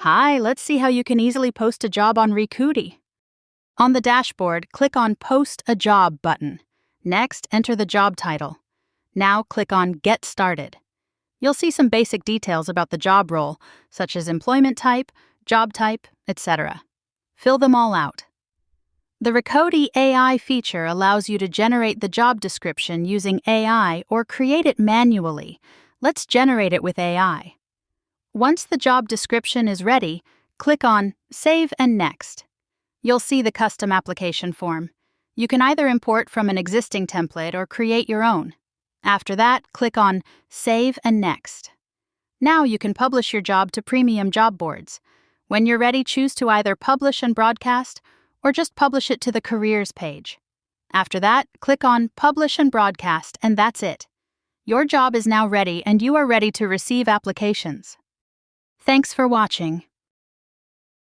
Hi, let's see how you can easily post a job on Recooty. On the dashboard, click on Post a Job button. Next, enter the job title. Now click on Get Started. You'll see some basic details about the job role, such as employment type, job type, etc. Fill them all out. The Recooty AI feature allows you to generate the job description using AI or create it manually. Let's generate it with AI. Once the job description is ready, click on Save and Next. You'll see the custom application form. You can either import from an existing template or create your own. After that, click on Save and Next. Now you can publish your job to premium job boards. When you're ready, choose to either publish and broadcast or just publish it to the careers page. After that, click on Publish and Broadcast, and that's it. Your job is now ready and you are ready to receive applications. Thanks for watching.